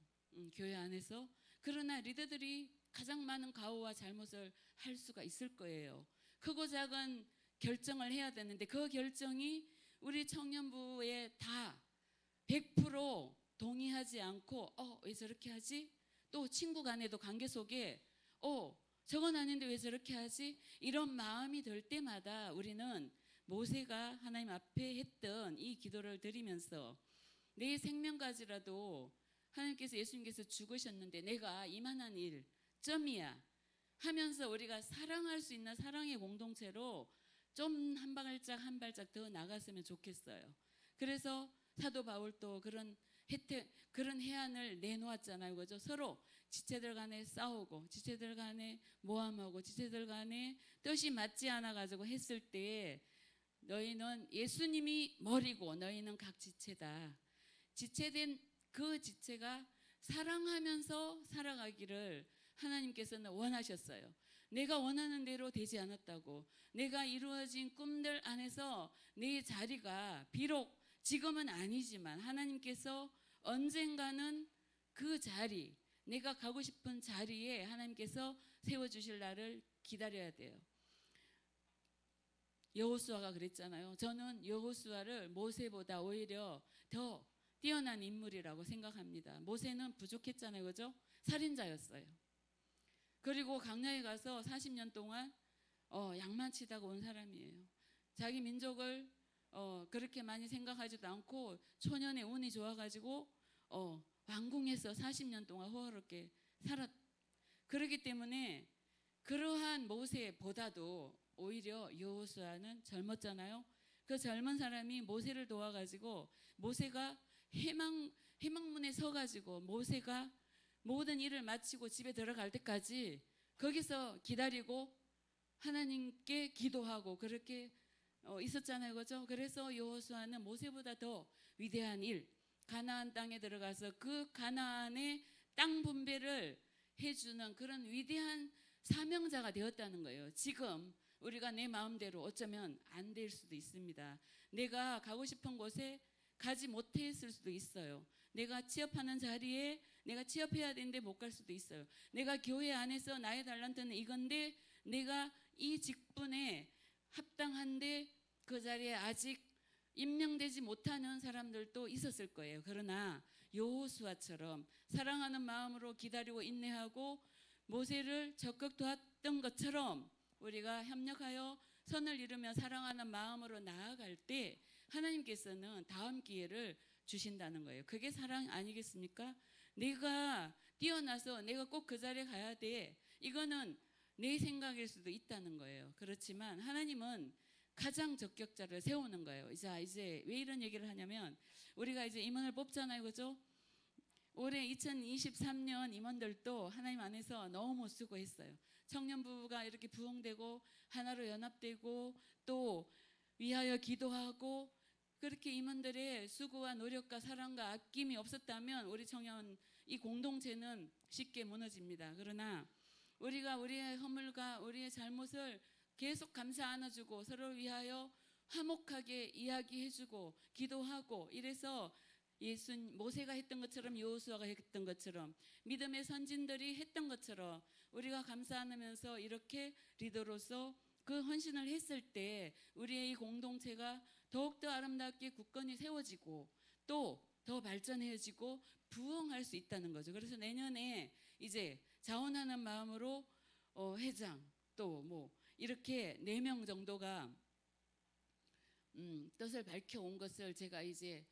Speaker 5: 교회 안에서. 그러나 리더들이 가장 많은 가오와 잘못을 할 수가 있을 거예요. 크고 작은 결정을 해야 되는데 그 결정이 우리 청년부에 다 100% 동의하지 않고 왜 저렇게 하지? 또 친구 간에도 관계 속에 저건 아닌데 왜 저렇게 하지? 이런 마음이 들 때마다 우리는 모세가 하나님 앞에 했던 이 기도를 드리면서 내 생명까지라도 하나님께서 예수님께서 죽으셨는데 내가 이만한 일 점이야 하면서 우리가 사랑할 수 있는 사랑의 공동체로 좀 한 발짝 한 발짝 더 나갔으면 좋겠어요. 그래서 사도 바울도 그런 혜택, 그런 해안을 내놓았잖아요. 그죠? 서로 지체들 간에 싸우고 지체들 간에 모함하고 지체들 간에 뜻이 맞지 않아 가지고 했을 때 너희는 예수님이 머리고 너희는 각 지체다. 지체된 그 지체가 사랑하면서 살아가기를 하나님께서는 원하셨어요. 내가 원하는 대로 되지 않았다고. 내가 이루어진 꿈들 안에서 내 자리가 비록 지금은 아니지만 하나님께서 언젠가는 그 자리, 내가 가고 싶은 자리에 하나님께서 세워주실 날을 기다려야 돼요. 여호수아가 그랬잖아요. 저는 여호수아를 모세보다 오히려 더 뛰어난 인물이라고 생각합니다. 모세는 부족했잖아요. 그죠? 살인자였어요. 그리고 강야에 가서 40년 동안 양만 치다가 온 사람이에요. 자기 민족을 그렇게 많이 생각하지도 않고 초년에 운이 좋아가지고 왕궁에서 40년 동안 호화롭게 그렇기 때문에 그러한 모세보다도 오히려 여호수아는 젊었잖아요. 그 젊은 사람이 모세를 도와가지고 모세가 해망문에 서가지고 모세가 모든 일을 마치고 집에 들어갈 때까지 거기서 기다리고 하나님께 기도하고 그렇게 있었잖아요. 그죠? 그래서 여호수아는 모세보다 더 위대한 일, 가나안 땅에 들어가서 그 가나안의 땅 분배를 해주는 그런 위대한 사명자가 되었다는 거예요. 지금 우리가 내 마음대로 어쩌면 안 될 수도 있습니다. 내가 가고 싶은 곳에 가지 못했을 수도 있어요. 내가 취업하는 자리에 내가 취업해야 되는데 못 갈 수도 있어요. 내가 교회 안에서 나의 달란트는 이건데 내가 이 직분에 합당한데 그 자리에 아직 임명되지 못하는 사람들도 있었을 거예요. 그러나 여호수아처럼 사랑하는 마음으로 기다리고 인내하고 모세를 적극 도왔던 것처럼 우리가 협력하여 선을 이루며 사랑하는 마음으로 나아갈 때 하나님께서는 다음 기회를 주신다는 거예요. 그게 사랑 아니겠습니까? 내가 뛰어나서 내가 꼭 그 자리에 가야 돼. 이거는 내 생각일 수도 있다는 거예요. 그렇지만 하나님은 가장 적격자를 세우는 거예요. 이제 왜 이런 얘기를 하냐면 우리가 이제 임원을 뽑잖아요. 그죠? 올해 2023년 임원들도 하나님 안에서 너무 수고했어요. 청년부가 이렇게 부흥되고 하나로 연합되고 또 위하여 기도하고 그렇게 임원들의 수고와 노력과 사랑과 아낌이 없었다면 우리 청년 이 공동체는 쉽게 무너집니다. 그러나 우리가 우리의 허물과 우리의 잘못을 계속 감사 안아주고 서로를 위하여 화목하게 이야기해주고 기도하고 이래서 모세가 했던 것처럼 여호수아가 했던 것처럼 믿음의 선진들이 했던 것처럼 우리가 감사 안으면서 이렇게 리더로서 그 헌신을 했을 때 우리의 이 공동체가 더욱더 아름답게 굳건히 세워지고 또 더 발전해지고 부흥할 수 있다는 거죠. 그래서 내년에 이제 자원하는 마음으로 회장 또 뭐 이렇게 4명 정도가 뜻을 밝혀온 것을 제가 이제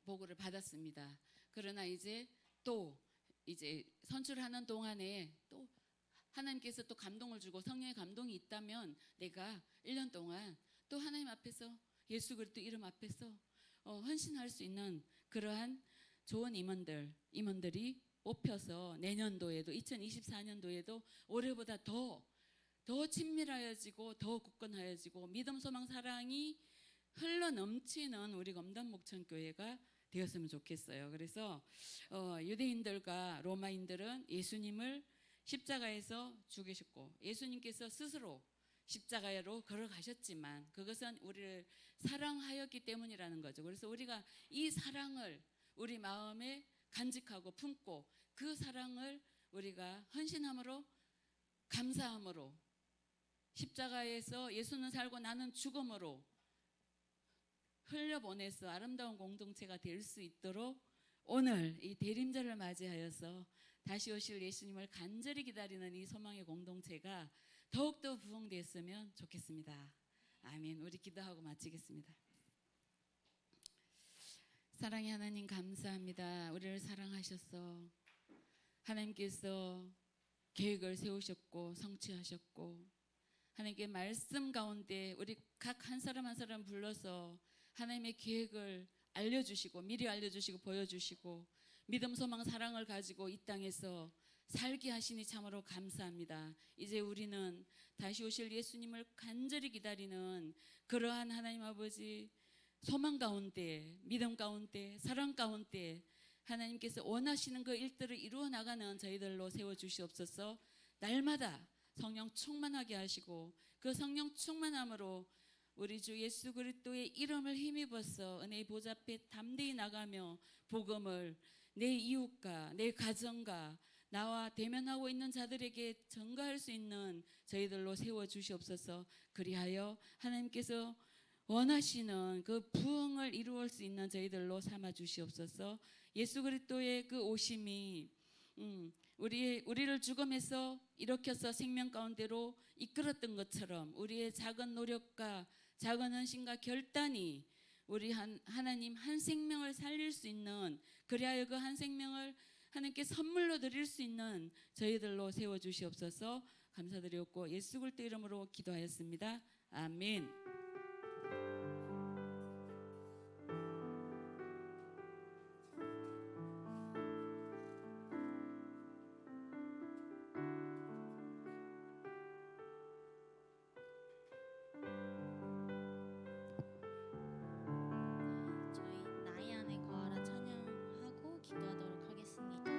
Speaker 5: 보고를 받았습니다. 그러나 이제 또 이제 선출하는 동안에 또 하나님께서 또 감동을 주고 성령의 감동이 있다면 내가 1년 동안 또 하나님 앞에서 예수 그리스도 이름 앞에서 헌신할 수 있는 그러한 좋은 임원들이 뽑혀서 내년도에도 2024년도에도 올해보다 더 친밀하여지고 더 굳건하여지고 믿음 소망 사랑이 흘러 넘치는 우리 검단 목천교회가 되었으면 좋겠어요. 그래서 유대인들과 로마인들은 예수님을 십자가에서 죽이셨고 예수님께서 스스로 십자가로 걸어가셨지만 그것은 우리를 사랑하였기 때문이라는 거죠. 그래서 우리가 이 사랑을 우리 마음에 간직하고 품고 그 사랑을 우리가 헌신함으로 감사함으로 십자가에서 예수는 살고 나는 죽음으로 흘려보내서 아름다운 공동체가 될 수 있도록 오늘 이 대림절을 맞이하여서 다시 오실 예수님을 간절히 기다리는 이 소망의 공동체가 더욱더 부흥되었으면 좋겠습니다. 아멘. 우리 기도하고 마치겠습니다. 사랑의 하나님 감사합니다. 우리를 사랑하셔서 하나님께서 계획을 세우셨고 성취하셨고 하나님께 말씀 가운데 우리 각 한 사람 한 사람 불러서 하나님의 계획을 알려주시고 미리 알려주시고 보여주시고 믿음 소망 사랑을 가지고 이 땅에서 살게 하시니 참으로 감사합니다. 이제 우리는 다시 오실 예수님을 간절히 기다리는 그러한 하나님 아버지 소망 가운데 믿음 가운데 사랑 가운데 하나님께서 원하시는 그 일들을 이루어 나가는 저희들로 세워주시옵소서. 날마다 성령 충만하게 하시고 그 성령 충만함으로 우리 주 예수 그리스도의 이름을 힘입어서 은혜의 보좌 앞에 담대히 나가며 복음을 내 이웃과 내 가정과 나와 대면하고 있는 자들에게 전가할 수 있는 저희들로 세워주시옵소서. 그리하여 하나님께서 원하시는 그 부흥을 이루을 수 있는 저희들로 삼아 주시옵소서. 예수 그리스도의 그 오심이 우리를 죽음에서 일으켜서 생명 가운데로 이끌었던 것처럼 우리의 작은 노력과 작은 헌신과 결단이 우리 하나님 한 생명을 살릴 수 있는 그리하여 그 한 생명을 하나님께 선물로 드릴 수 있는 저희들로 세워주시옵소서. 감사드리옵고 예수 그리스도 이름으로 기도하였습니다. 아멘.
Speaker 4: 저희 나이 안에 거하라 찬양하고 기도하도록 하겠습니다.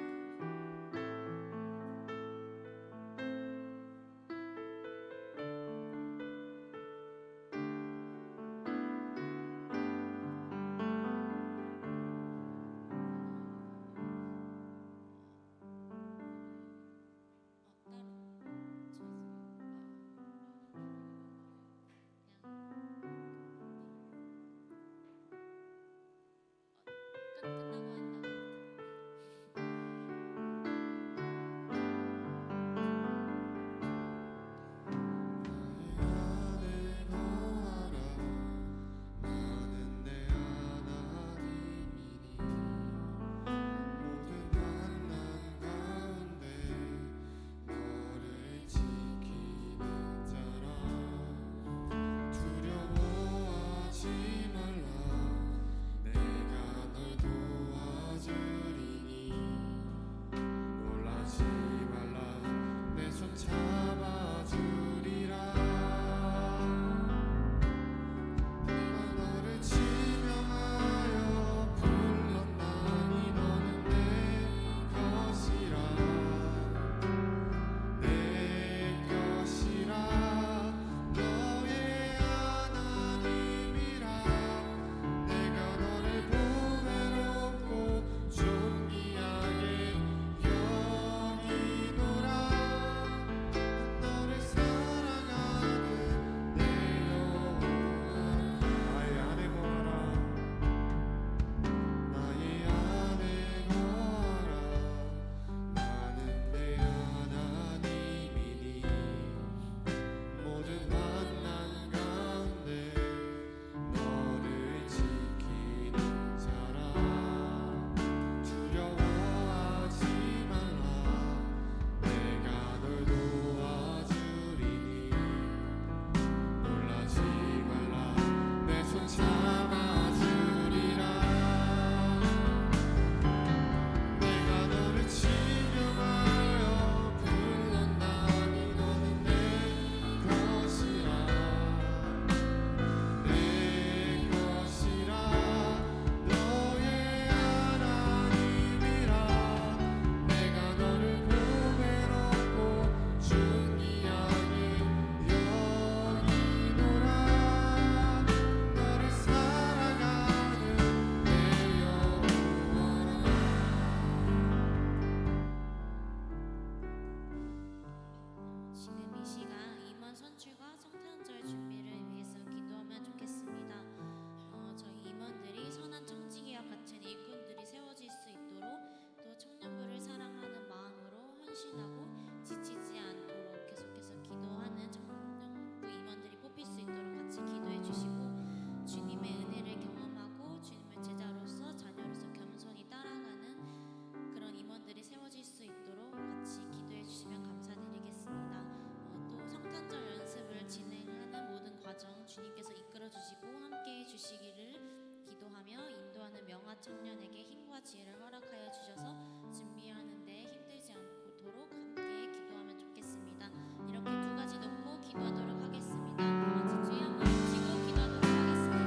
Speaker 6: 청년에게 힘과 지혜를 허락하여 주셔서 준비하는 데 힘들지 않도록 함께 기도하면 좋겠습니다. 이렇게 두 가지 놓고 기도하도록 하겠습니다. 다 같이 주여 한번 외치고 기도하도록 하겠습니다.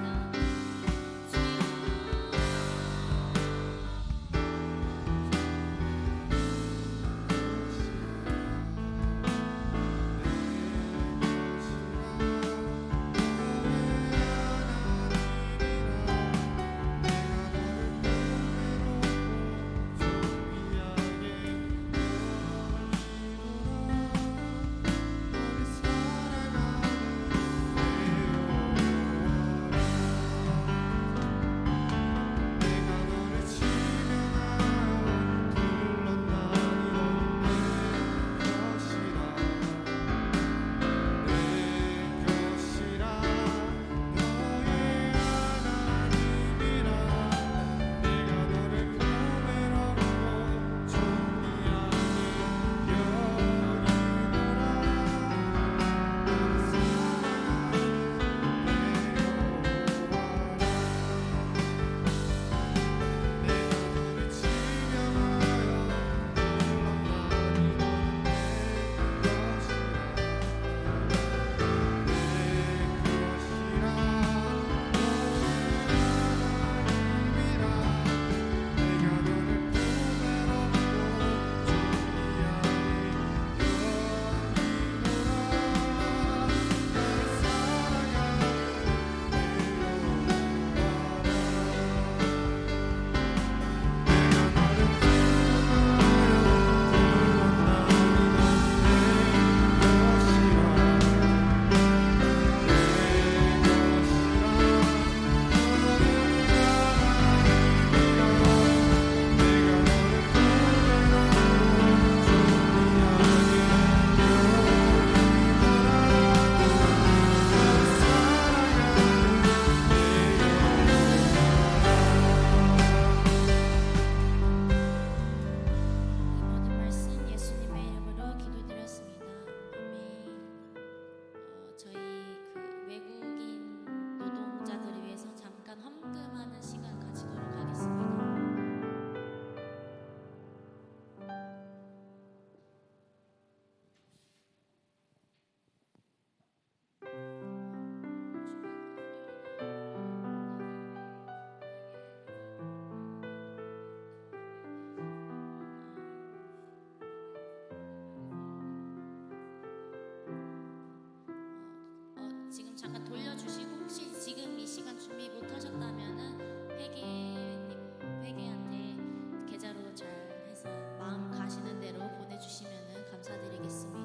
Speaker 6: 모든 말씀 예수님의 이름으로 기도드렸습니다. 아멘. 저희 그 외국인 노동자들을 위해서 잠깐 헌금하는 시간 가지도록 하겠습니다. 지금 잠깐 돌려주시고 혹시 지금 이 시간 준비 못하셨다면은 회계한테 계좌로 잘 해서 마음 가시는 대로 보내주시면은 감사드리겠습니다.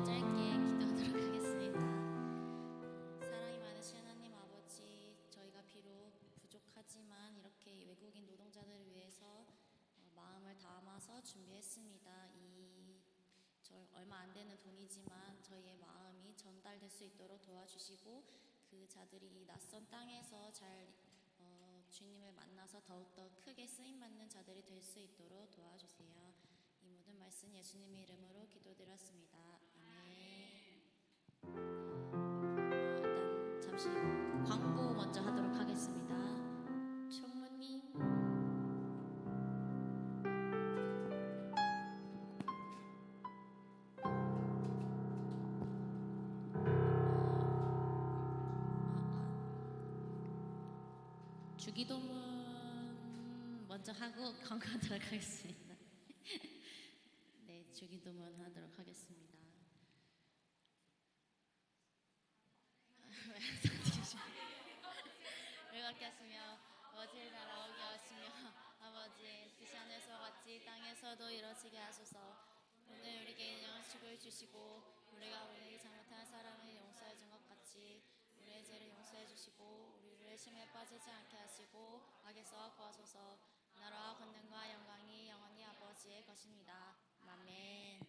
Speaker 6: 짧게 기도하도록 하겠습니다. 사랑이 많으신 하나님 아버지, 저희가 비록 부족하지만 이렇게 외국인 노동자들을 위해서 마음을 담아서 준비했습니다. 얼마 안 되는 돈이지만 저희의 마음이 전달될 수 있도록 도와주시고 그 자들이 이 낯선 땅에서 잘 주님을 만나서 더욱더 크게 쓰임받는 자들이 될 수 있도록 도와주세요. 이 모든 말씀 예수님의 이름으로 기도드렸습니다. 아멘. 일단 잠시 광고 먼저 하도록 하겠습니다. 총무님. 주기도문 먼저 하고 광고하도록 하겠습니다. 네, 주기도문 하도록 하겠습니다. 즐겁게 하시며 아버지의 나라 오게 하시며 아버지의 뜻이 하늘에서 같이 땅에서도 이루어지게 하소서. 오늘 우리에게 양식을 주시고 우리가 우리에게 잘못한 사람을 용서해 준 것 같이 우리의 죄를 용서해 주시고 우리를 심에 빠지지 않게 하시고 악에서 구하소서. 나라와 권능과 영광이 영원히 아버지의 것입니다. 아멘.